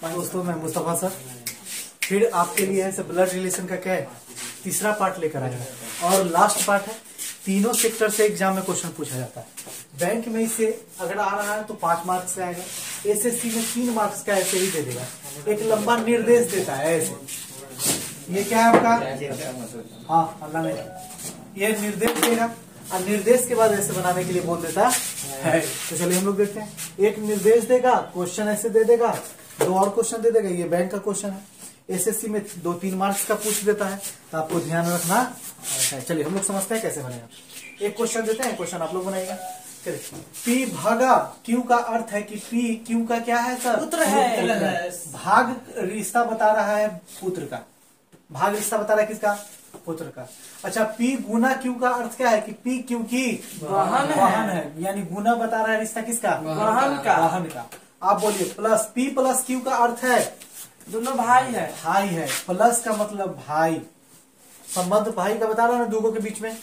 दोस्तों मैं मुस्तफा सर फिर आपके लिए है ब्लड रिलेशन का क्या है तीसरा पार्ट लेकर आया है और लास्ट पार्ट है। तीनों सेक्टर से एग्जाम में क्वेश्चन पूछा जाता है। बैंक में इसे अगर आ रहा है तो 5 मार्क्स का आएगा, एसएससी में 3 मार्क्स का ऐसे ही दे देगा। एक लंबा निर्देश देता है ऐसे। ये क्या है आपका? हाँ अल्लाह ने ये निर्देश देगा और निर्देश के बाद ऐसे बनाने के लिए बोल देता है। तो चलिए हम लोग देखते हैं। एक निर्देश देगा, क्वेश्चन ऐसे दे देगा, 2 और क्वेश्चन दे देगा। ये बैंक का क्वेश्चन है, एसएससी में 2-3 मार्क्स का पूछ देता है, तो आपको ध्यान रखना है। चलिए हम लोग समझते हैं कैसे बनेगा। एक क्वेश्चन देते हैं, क्वेश्चन आप लोग बनाएगा। चलिए पी भागा क्यू का अर्थ है कि पी क्यू का क्या है सर? पुत्र है। भाग रिश्ता बता रहा है पुत्र का। भाग रिश्ता बता रहा है किसका? पुत्र का। अच्छा पी गुना क्यू का अर्थ क्या है कि पी क्यू की बहन है, यानी गुना बता रहा है रिश्ता किसका? बहन का। बहन का। आप बोलिए प्लस पी प्लस क्यू का अर्थ है दोनों भाई है। भाई है। प्लस का मतलब भाई, संबंध भाई का बता रहा है ना दोनों के बीच में।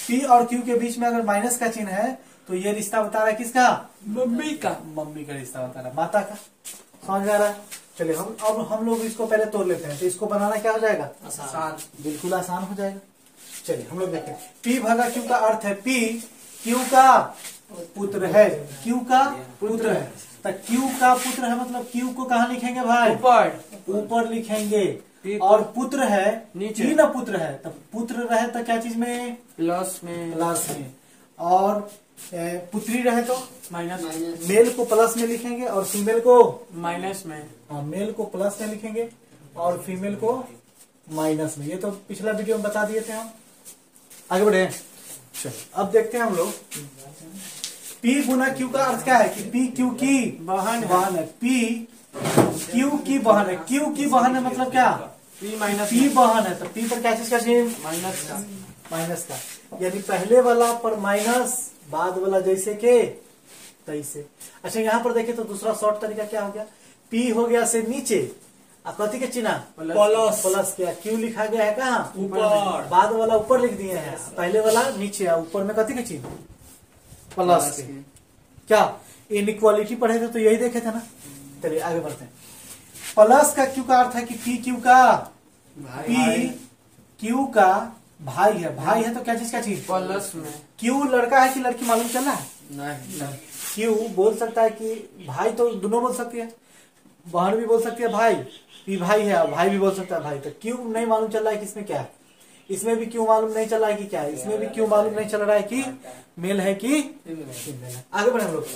पी और क्यू के बीच में अगर माइनस का चिन्ह है तो ये रिश्ता बता रहा है किसका? मम्मी का। मम्मी का रिश्ता बता रहा है, माता का। समझ आ रहा है? चलिए हम लोग इसको पहले तोड़ लेते हैं। तो इसको बनाना क्या हो जाएगा? आसान। बिल्कुल आसान हो जाएगा। चलिए हम लोग देखते हैं। पी भागा क्यू का अर्थ है पी क्यू का पुत्र है। क्यू का पुत्र है तो क्यू का पुत्र है मतलब क्यू को कहाँ लिखेंगे भाई? ऊपर लिखेंगे। और पुत्र है नीचे। 3 पुत्र है तो पुत्र रहे तो क्या चीज में? प्लस में। और पुत्री रहे तो माइनस में। मेल को प्लस में लिखेंगे और फीमेल को माइनस में। हाँ मेल को प्लस में लिखेंगे और फीमेल को माइनस में। ये तो पिछला वीडियो में बता दिए थे हम। आगे बढ़े। चलिए अब देखते हैं हम लोग। पी गुना क्यू का अर्थ क्या है कि पी क्यू की बहन है। पी क्यू की बहन है। क्यू की बहन है मतलब क्या? पी माइनस पी बहन है तो पी पर क्या चीज का चिन्ह? माइनस का। यानी पहले वाला पर माइनस, बाद वाला जैसे के तैसे। अच्छा यहाँ पर देखिए तो दूसरा शॉर्ट तरीका क्या हो गया? पी हो गया से नीचे, कथी के चिन्ह? प्लस क्या? क्यू लिखा गया है कहाँ? ऊपर। बाद वाला ऊपर लिख दिए हैं, पहले वाला नीचे है, ऊपर में कथी के चिन्ह? प्लस के। क्या इनइक्वालिटी पढ़े थे तो यही देखे थे ना। चलिए आगे बढ़ते हैं। प्लस का क्यू का अर्थ है कि पी क्यू का पी क्यू का भाई है। भाई है तो क्या चीज का चीज? प्लस में। क्यू लड़का है कि लड़की मालूम चल रहा है? नहीं। क्यू बोल सकता है कि भाई, तो दोनों बोल सकती है, बहन भी बोल सकती है भाई, पी भाई है, भाई भी बोल सकता है भाई। तो क्यू नहीं मालूम चल रहा है कि इसमें क्या है। इसमें भी क्यों मालूम नहीं चल रहा है कि क्या है। इसमें भी क्यों मालूम नहीं चल रहा है कि मेल है कि फीमेल है। आगे बढ़े हम लोग।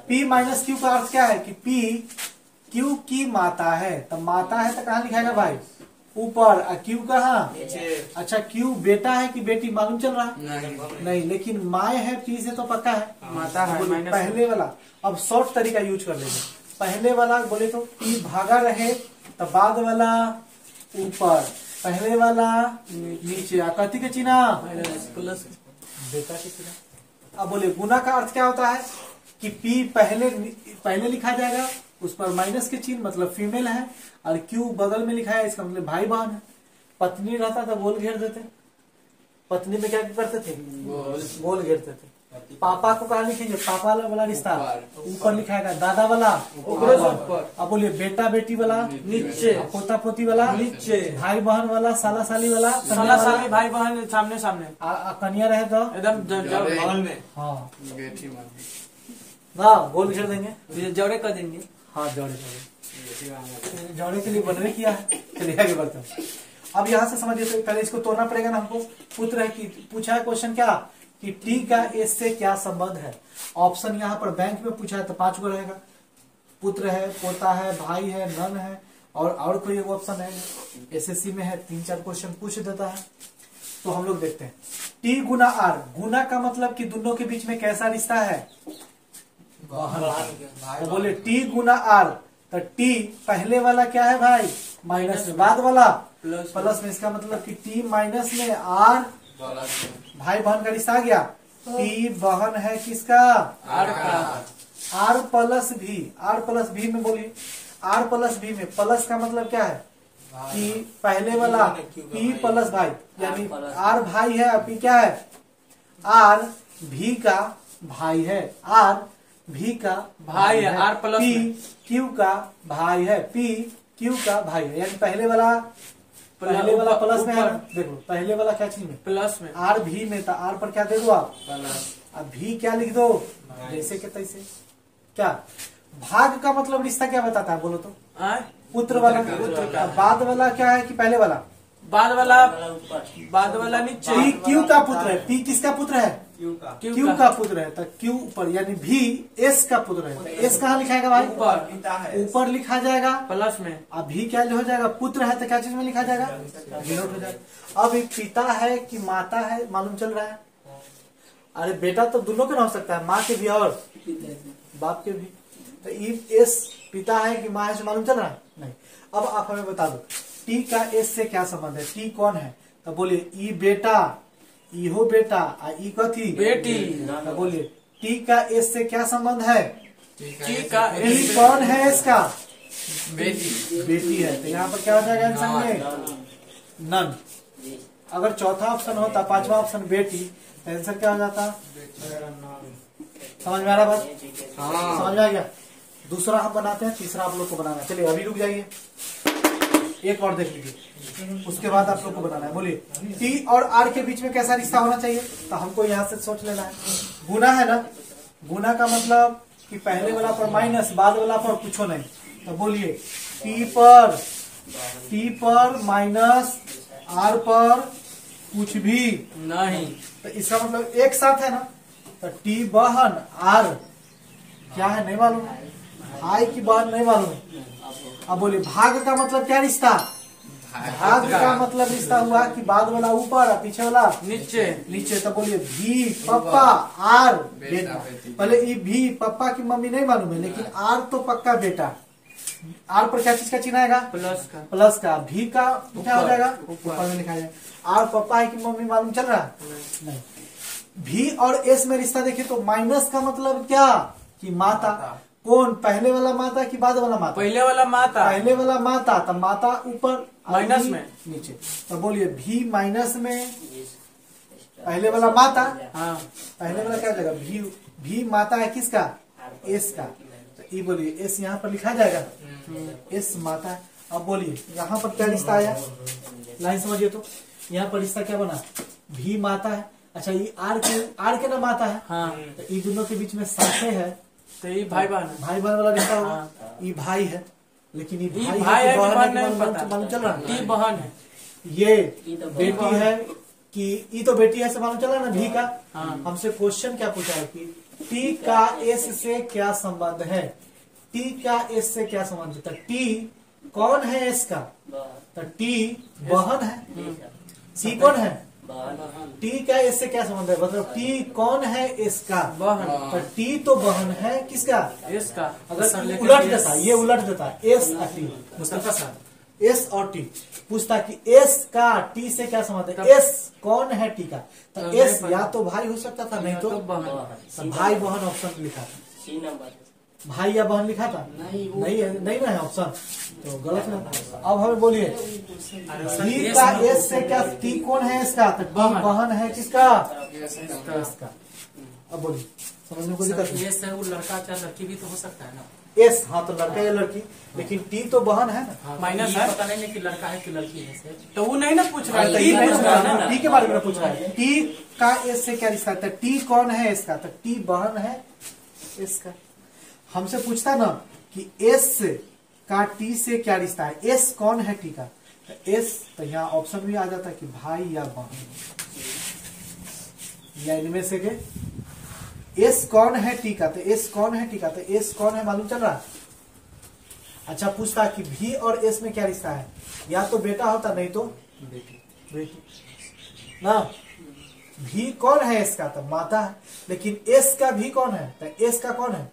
पी माइनस क्यू का अर्थ क्या है कि पी क्यू की माता है। तो माता है तो कहाँ लिखाएगा भाई? ऊपर। क्यू कहाँ? अच्छा क्यू बेटा है कि बेटी मालूम चल रहा है? नहीं, लेकिन माए है पी से तो पक्का है माता है। पहले वाला। अब शॉर्ट तरीका यूज कर लेंगे। पहले वाला बोले तो पी भागा रहे तो बाद वाला ऊपर, पहले वाला नीचे। कथी के चिन्ह? प्लस बेटा के चिन्ह। अब बोले गुना का अर्थ क्या होता है कि पी पहले लिखा जाएगा, उस पर माइनस के चिन्ह मतलब फीमेल है, और क्यू बगल में लिखा है, इसका मतलब भाई बहन है। पत्नी रहता था गोल घेर देते। पत्नी में क्या करते थे? गोल घेरते थे। पापा को कहा लिखेंगे? पापा वाला रिश्ता ऊपर लिखाएगा, दादा वाला ऊपर। अब बोलिए बेटा बेटी वाला नीचे, पोता पोती वाला नीचे, भाई बहन वाला, साला साली वाला, साला साली भाई बहन सामने सामने। कन्या रहे तो एकदम बगल में। हाँ ना गोल घेर देंगे, जोड़े कर देंगे। हाँ जोड़े जोड़े के लिए बनने किया है। चलिए आगे बढ़ते हैं। अब यहाँ से समझिए तो पहले इसको तोड़ना पड़ेगा ना हमको। पुत्र है कि पूछा है क्वेश्चन क्या कि टी का एस से क्या संबंध है। ऑप्शन यहाँ पर बैंक में पूछा है तो 5 गो रहेगा। पुत्र है, पोता है, भाई है, नन है और कोई एक ऑप्शन है। एसएससी में है 3-4 क्वेश्चन पूछ देता है। तो हम लोग देखते हैं। T Guna are. गुना का मतलब कि दोनों के बीच में कैसा रिश्ता है? तो बोले टी गुना आर तो टी पहले वाला क्या है भाई? माइनस में, बाद वाला प्लस में। इसका मतलब कि टी माइनस में आर भाई बहन का रिश्ता आ गया। टी बहन है किसका? आर का। आर प्लस भी में बोलिए। आर प्लस भी में प्लस का मतलब क्या है कि पहले वाला पी प्लस भाई, यानी आर भाई है और पी क्या है? आर भी का भाई है। आर भी का भाई है, R प्लस पी में। क्यू का भाई है, पी क्यू का भाई है, यानी पहले वाला प्लस में है ना। देखो पहले वाला क्या चीज में, प्लस में आर भी में था, आर पर क्या दे दो आप, अब भी क्या लिख दो जैसे के तैसे। क्या भाग का मतलब रिश्ता क्या बताता है बोलो तो, पुत्र वाला। अब बाद वाला क्या है कि पहले वाला, बाद वाला नीचे, पी क्यू का पुत्र है, पी किसका पुत्र है, क्यू क्यू का पुत्र है, तो क्यू ऊपर, यानी भी एस का पुत्र है, तो एस कहाँ लिखाएगा भाई, ऊपर लिखा जाएगा प्लस में। अब भी क्या हो जाएगा, पुत्र है तो क्या चीज में लिखा जाएगा, डिनोट हो जाएगा। अब एक पिता है कि माता है मालूम चल रहा है, अरे बेटा तो दोनों के ना हो सकता है, माँ के भी और बाप के भी, तो एस पिता है कि माँ है से मालूम चल रहा है नहीं। अब आप हमें बता दो टी का एस से क्या संबंध है, टी कौन है, तो बोलिए ई बेटा, ई हो बेटा, ई कथी बेटी, तो बोलिए टी का एस से क्या संबंध है, टी का टी कौन है इसका, बेटी, बेटी है, तो यहाँ पर क्या हो जाएगा आंसर में नन। अगर चौथा ऑप्शन होता, पांचवा ऑप्शन बेटी, तो आंसर क्या हो जाता, समझ में आ रहा बात, समझ में आ गया। दूसरा हम बनाते हैं, तीसरा आप लोग को बनाना है। चलिए अभी रुक जाइए, एक और देख लीजिए, उसके बाद आप लोग को बनाना है। बोलिए टी और आर के बीच में कैसा रिश्ता होना चाहिए, तो हमको यहाँ से सोच लेना है। गुना है ना, गुना का मतलब कि पहले वाला पर माइनस, बाद वाला पर कुछ नहीं, तो बोलिए टी पर माइनस आर पर कुछ भी नहीं, तो इसका मतलब एक साथ है ना, तो टी बहन आर क्या है नहीं मालूम, भाई की बहन नहीं मालूम। अब बोलिए भाग का मतलब क्या रिश्ता, भाग का मतलब रिश्ता हुआ कि बाद वाला ऊपर और पीछे वाला नीचे, नीचे, तो बोलिए भी पप्पा आर बेटा। पहले ये भी पप्पा की मम्मी नहीं मालूम है, लेकिन आर तो पक्का बेटा। आर पर क्या चीज का चिन्ह आएगा, प्लस का। भी का क्या हो जाएगा, ऊपर में लिखा जाएगा। आर पप्पा है कि मम्मी मालूम चल रहा है नहीं। भी और एस में रिश्ता देखिए तो माइनस का मतलब क्या कि माता, कौन पहले वाला माता कि बाद वाला माता, पहले वाला माता, पहले वाला माता, तो माता ऊपर माइनस में नीचे, तो बोलिए भी माइनस में पहले वाला माता, हाँ, पहले वाला क्या हो जाएगा, भी माता है किसका, एस का, तो ये बोलिए एस यहाँ पर लिखा जाएगा, एस माता है। अब बोलिए यहाँ पर क्या रिश्ता आया, लाइन समझिए तो, यहाँ पर रिश्ता क्या बना, भी माता है, अच्छा ये आर के ना माता है, हाँ, तो ये दोनों के बीच में साथे है, तो ये भाई बहन है। भाई बहन वाला रिश्ता होगा, ये भाई है, लेकिन ये ये भाई भाई है कि बहन नहीं मालूम पता, चल रहा है, टी बहन है, ये बेटी है कि ये तो बेटी है से मालूम चला ना भी का। हाँ। हमसे क्वेश्चन क्या पूछा है कि टी का एस से क्या संबंध है, टी का एस से क्या संबंध है, तो टी कौन है एस का, तो टी बहन है, सी कौन है, टी का एस से क्या संबंध है, मतलब टी कौन है एस का, बहन, तो टी तो बहन है किसका, इसका। अगर उलट देता, ये उलट देता एस और टी, मुस्तफा साहब एस और टी पूछता कि एस का टी से क्या संबंध है, एस कौन है टी का, तो एस या तो भाई हो सकता था, नहीं तो बहन, भाई बहन ऑप्शन लिखा था, भाई या बहन लिखा था, नहीं ना है ऑप्शन, तो गलत है। अब हमें बोलिए टी का एस से क्या, टी कौन है इसका, तो टी बहन है किसका, इसका। अब बोलिए समझ में कोई दिक्कत नहीं, एस है वो लड़का चाहे लड़की भी तो हो सकता है ना, एस हाँ तो लड़का या लड़की, लेकिन टी तो बहन है ना, माइनस ये है, पता नहीं कि लड़का है कि लड़की है से। तो वो नहीं ना पूछ रहा तो है, ये नहीं पूछ पूछ रहा रहा है है, ना। टी के बारे में पूछ रहा है, टी का एस से क्या रिश्ता है, तो टी कौन है इसका, तो टी बहन है इसका। हमसे पूछता ना कि एस का टी से क्या रिश्ता है, एस कौन है टी का, तो एस तो यहाँ ऑप्शन भी आ जाता है कि भाई या बहन, या इनमें से के एस कौन है टी का, तो एस कौन है टी का, तो एस कौन है मालूम चल रहा है। अच्छा पूछता कि भी और एस में क्या रिश्ता है, या तो बेटा होता नहीं तो बेटी ना, भी कौन है इसका, तो माता है, लेकिन एस का भी कौन है, तो एस का कौन है,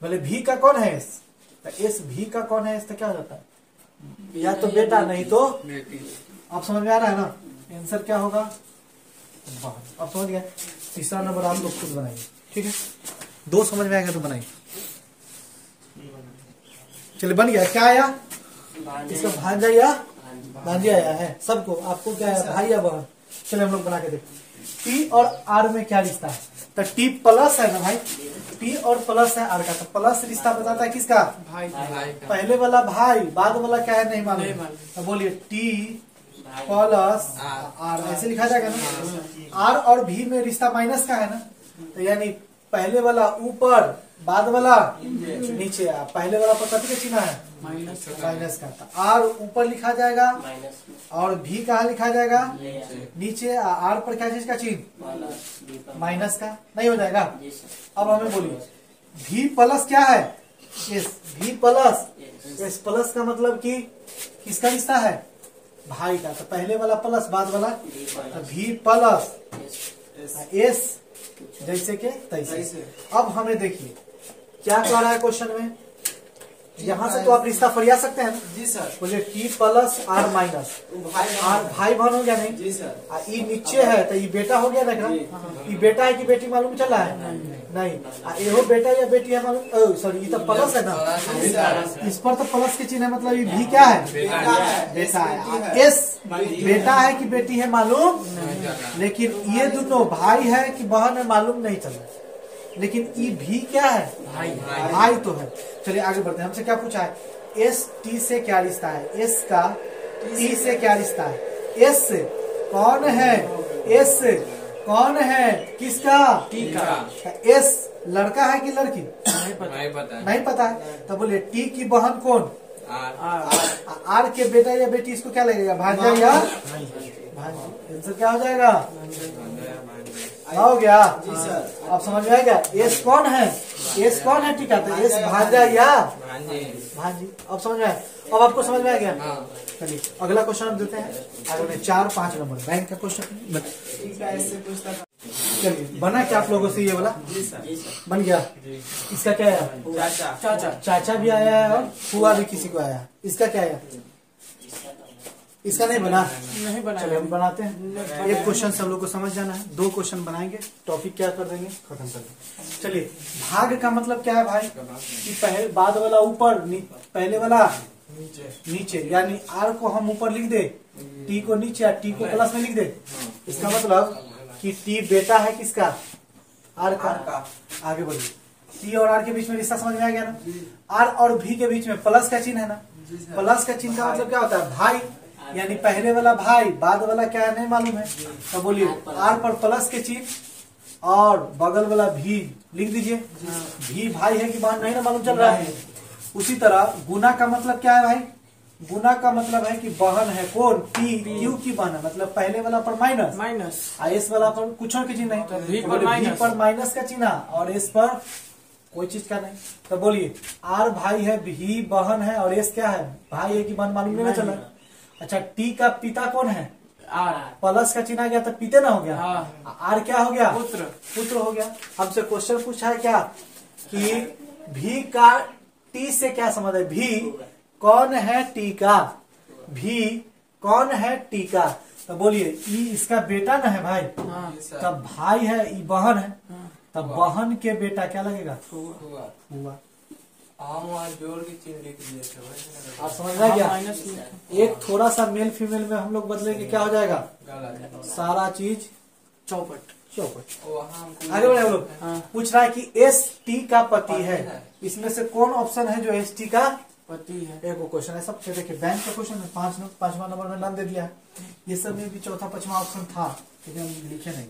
बोले भी का कौन है एस, तो एस भी का कौन है एस, तो क्या हो जाता है, या तो बेटा नहीं तो आप समझ में आ रहा है ना, आंसर क्या होगा, अब समझ गए। तीसरा नंबर आप लोग खुद बनाइए, ठीक है, दो समझ में आएगा तो बनाइए। चलिए बन गया, क्या आया, इसका भांजा या भांजी आया है सबको, आपको क्या है भाई या बहन। चलिए हम लोग बना के देखते, टी और आर में क्या रिश्ता है, तो टी प्लस है ना भाई, P और प्लस है R का, तो प्लस रिश्ता बताता है किसका? भाई पहले वाला भाई, बाद वाला क्या है नहीं नहीं मालूम। मालूम। तो बोलिए T प्लस R, ऐसे लिखा जाएगा ना। R और V में रिश्ता माइनस का है ना, तो यानी पहले वाला ऊपर, बाद वाला नीचे। पहले वाला पर कथी का चिन्ह है? माइनस का। तो R ऊपर लिखा जाएगा और V कहाँ लिखा जाएगा? नीचे। R पर क्या चीज का चिन्ह? माइनस का। नहीं हो जाएगा? अब हमें बोलिए V प्लस क्या है? S। V plus, S plus का मतलब कि किसका रिश्ता है? भाई का। तो पहले वाला प्लस, बाद वाला, तो V प्लस S जैसे के तैसे। अब हमें देखिए क्या कह रहा है क्वेश्चन में, यहाँ से तो आप रिश्ता फरिया सकते हैं ना? जी सर। बोलिए T plus R minus R, भाई बहन हो गया नहीं? जी सर। ये नीचे है तो ये बेटा हो गया देखना। ये बेटा है कि बेटी मालूम चल रहा है? नहीं। ये हो बेटा या बेटी है मालूम? सॉरी, ये तो प्लस है ना, इस पर तो प्लस के चिन्ह है, मतलब ये भी क्या है? बेटा है। एस बेटा है कि बेटी है मालूम, लेकिन ये दोनों भाई है कि बहन है मालूम नहीं चल रहा। लेकिन ये भी क्या है? भाई तो है। चलिए आगे बढ़ते हैं। हमसे क्या पूछा है? एस टी से क्या रिश्ता है? एस का टी से क्या रिश्ता है? एस कौन है? एस कौन है? किसका? टी का। एस लड़का है कि लड़की? नहीं पता है। तो बोलिए टी की बहन कौन? आर के बेटा या बेटी, इसको क्या लगेगा? भांजा या भांजी? आंसर क्या हो जाएगा? हो गया जी सर। अब समझ में आएगा एस कौन है? एस कौन है? ठीक है, तो एस भांजा या भांजी। अब समझ में आया? अब आपको समझ में आ गया? चलिए अगला क्वेश्चन हम देते हैं। आगे 4-5 नंबर बैंक का क्वेश्चन। चलिए बना क्या आप लोगों से ये वाला? बन गया। इसका क्या है? चाचा भी आया है और फुआ भी किसी को आया है। इसका क्या है? इसका नहीं बना? नहीं बना। चलिए हम बनाते हैं। एक क्वेश्चन सब लोग को समझ जाना है, 2 क्वेश्चन बनाएंगे, टॉपिक क्या कर देंगे, खत्म कर देंगे। चलिए भाग का मतलब क्या है भाई? कि पहले बाद वाला ऊपर, पहले वाला नीचे, यानी आर को हम ऊपर लिख दे, टी को नीचे और टी को प्लस में लिख दे। इसका मतलब कि टी बेटा है किसका? आर का। आगे बढ़िए। टी और आर के बीच में रिश्ता समझ में आ गया ना? आर और भी के बीच में प्लस का चिन्ह है ना? प्लस का चिन्ह का मतलब क्या होता है? भाई, यानी पहले वाला भाई, बाद वाला क्या है नहीं मालूम है। तो बोलिए आर पर प्लस के चिन्ह और बगल वाला भी लिख दीजिए। भी भाई है कि बहन नहीं ना मालूम चल रहा है। उसी तरह गुना का मतलब क्या है भाई? गुना का मतलब है कि बहन है कौन? टी। क्यू की बहन है, मतलब पहले वाला पर माइनस, एस वाला पर कुछ और की चिन्ह नहीं, तो भी पर माइनस का चिन्ह और एस पर कोई चीज का नहीं। तो बोलिए आर भाई है, भी बहन है और एस क्या है? भाई है कि बहन मालूम नहीं चला। अच्छा टी का पिता कौन है? आर। प्लस का चिन्ह आ गया तो पिते ना हो गया। आर क्या हो गया? पुत्र हो गया। हमसे क्वेश्चन पूछा है क्या कि भी का टी से क्या संबंध है? भी कौन है? टी का। भी कौन है? टी का। तो बोलिए इसका बेटा ना है भाई, तब भाई है, ये बहन है, तब बहन के बेटा क्या लगेगा? हुआ। जोड़ के चिन्ह लिख दिए थे। आप समझ रहे क्या? एक थोड़ा सा मेल फीमेल में हम लोग बदलेंगे, क्या हो जाएगा? सारा चीज चौपट। आगे बढ़े हम लोग। पूछ रहा है कि एस टी का पति है, इसमें से कौन ऑप्शन है जो एस टी का पति है? एक क्वेश्चन है सब। देखिए बैंक का क्वेश्चन है, 5वां नंबर में नाम दे दिया है। ये सब में भी 4था-5वां ऑप्शन था, लेकिन हम लिखे नहीं।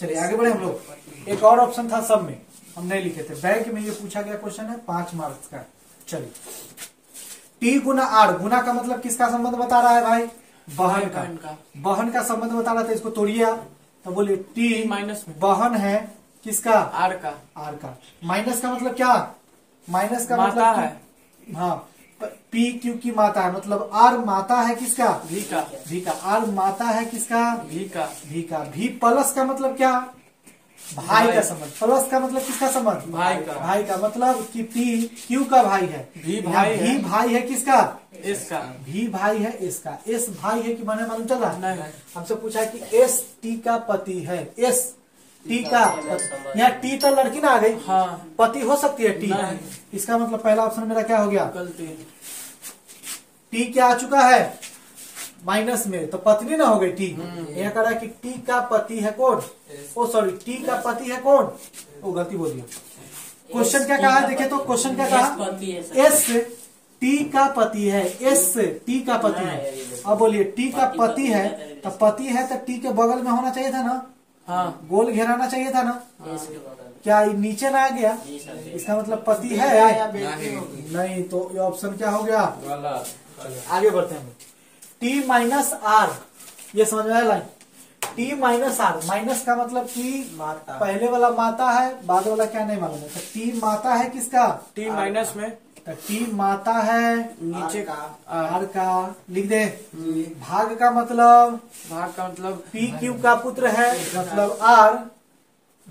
चलिए आगे बढ़े हम लोग। एक और ऑप्शन था सब में, हम नहीं लिखे थे। बैंक में ये पूछा गया क्वेश्चन है 5 मार्क्स का। चलिए टी गुना आर, गुना का मतलब किसका संबंध बता रहा है भाई? बहन का। बहन का संबंध बता रहा था, इसको तोड़िए आप। तो बोलिए टी माइनस में बहन है किसका? आर का। माइनस का मतलब क्या? माइनस का माता मतलब है। हाँ, पी क्यू की माता है, मतलब आर माता है किसका? भी का। आर माता है किसका? भी का। भी प्लस का मतलब क्या? भाई का संबंध। प्लस का मतलब किसका संबंध? भाई का मतलब कि पी क्यू का भाई है। भी भाई है किसका? इसका। भी भाई है इसका। एस भाई है कि बने मालूम चल रहा है? हमसे पूछा है कि एस टी का पति है। एस टी का, यहाँ टी तो लड़की ना आ गई। पति हो सकती है टी। इसका मतलब पहला ऑप्शन मेरा क्या हो गया? गलती। टी क्या आ चुका है? माइनस में, तो पत्नी ना हो गई टी। यहाँ कह रहा है कि टी का पति है कौन? ओ सॉरी, टी का पति है कौन? वो गलती बोल दिया। क्वेश्चन क्या कहा, देखे तो क्वेश्चन क्या कहा, एस टी का पति है, एस टी का पति है। अब बोलिए टी का पति है, तो पति है तो टी के बगल में होना चाहिए था ना, हाँ गोल घेराना चाहिए था ना, क्या ये नीचे ना आ गया, इसका मतलब पति है नहीं, तो ये ऑप्शन क्या हो गया, आगे बढ़ते हैं। टी माइनस आर, ये समझ में आया line, T minus R, minus का मतलब कि माता पहले वाला माता है, बाद वाला क्या नहीं मालूम है, तो टी माता है किसका, टी माइनस में तो टी माता है नीचे का आर का, लिख दे। भाग का मतलब भाग का मतलब पी क्यू का पुत्र है, मतलब आर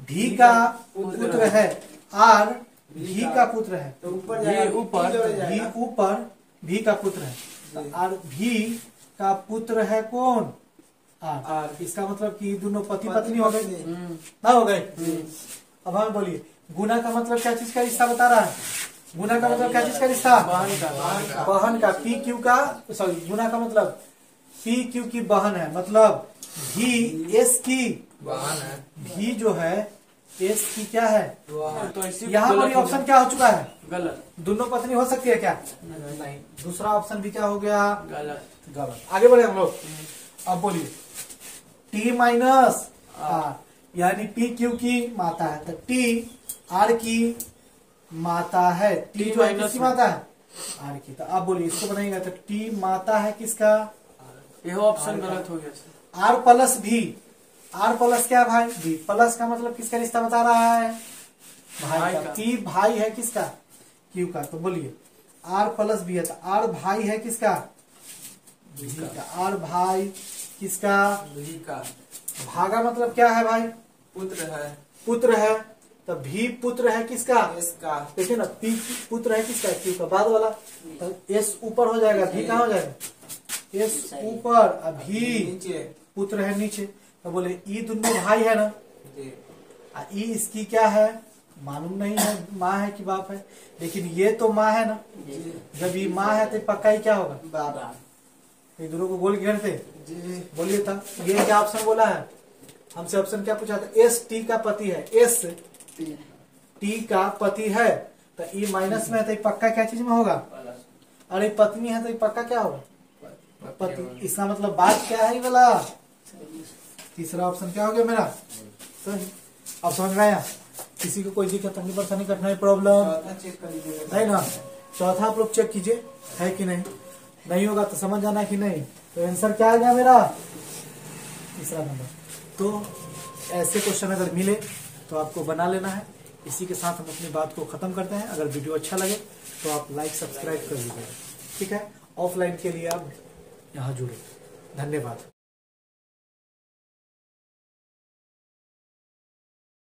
भी का पुत्र है, आर भी का पुत्र है, तो ऊपर भी ऊपर भी का पुत्र है, तो आर भी का पुत्र है कौन, आर। इसका मतलब कि दोनों पति पत्नी हो गए ना, हो गए। अब हमें बोलिए गुना का मतलब क्या चीज का रिश्ता बता रहा है, गुना का मतलब क्या चीज का रिश्ता, बहन का, पी क्यू का, सॉरी गुना का मतलब पी क्यू की बहन है, मतलब भी एस की बहन है, भी जो है एस की क्या है, तो ऐसे यहाँ पर ऑप्शन क्या हो चुका है, गलत दोनों पत्नी हो सकती है क्या, नहीं, दूसरा ऑप्शन भी क्या हो गया, गलत गलत। आगे बढ़े हम लोग। अब बोलिए टी माइनस आर, यानी पी क्यू की माता है, तो टी आर की माता है, टी जो है किसकी माता है, आर की। तो अब बोलिए इसको बनाएंगे, तो टी माता है किसका, यह ऑप्शन गलत हो गया। आर प्लस भी, आर प्लस क्या भाई, बी, प्लस का मतलब किसका रिश्ता बता रहा है, भाई का, पी भाई है किसका, क्यू का। तो बोलिए आर प्लस बी है, तो आर भाई है किसका, भी का, आर भाई किसका, भी का भागा मतलब क्या है भाई, पुत्र है, पुत्र है, तो भी पुत्र है किसका, इसका देखिए ना, पी पुत्र है किसका, क्यू का, बाद वाला, तो एस ऊपर हो जाएगा, भी कहाँ हो जाएगा, एस ऊपर, अभी नीचे पुत्र है नीचे। तो बोले ई दोनों भाई है ना, ई इसकी क्या है मालूम नहीं है, माँ है कि बाप है, लेकिन ये तो माँ है ना, जब ये माँ है तो पक्का ही क्या होगा, बाबा ये दोनों को गोल घेरते, बोलिए था। ये क्या ऑप्शन बोला है, हमसे ऑप्शन क्या पूछा था, एस टी का पति है, एस टी का पति है, तो ई माइनस में है तो ये पक्का क्या चीज में होगा, अरे पत्नी है तो ये पक्का क्या होगा, पति। इसका मतलब बात क्या है ये वाला, तीसरा ऑप्शन क्या हो गया मेरा, सही। अब समझ में आया, किसी को कोई दिक्कत नहीं, परेशानी, कठिनाई, प्रॉब्लम चेक कर लीजिए, नहीं ना, चौथा आप लोग चेक कीजिए है कि नहीं, नहीं होगा तो समझ जाना कि नहीं। तो आंसर क्या आ गया मेरा, तीसरा नंबर। तो ऐसे क्वेश्चन अगर मिले तो आपको बना लेना है। इसी के साथ हम अपनी बात को खत्म करते हैं। अगर वीडियो अच्छा लगे तो आप लाइक सब्सक्राइब कर लीजिएगा, ठीक है। ऑफलाइन के लिए आप यहाँ जुड़े, धन्यवाद।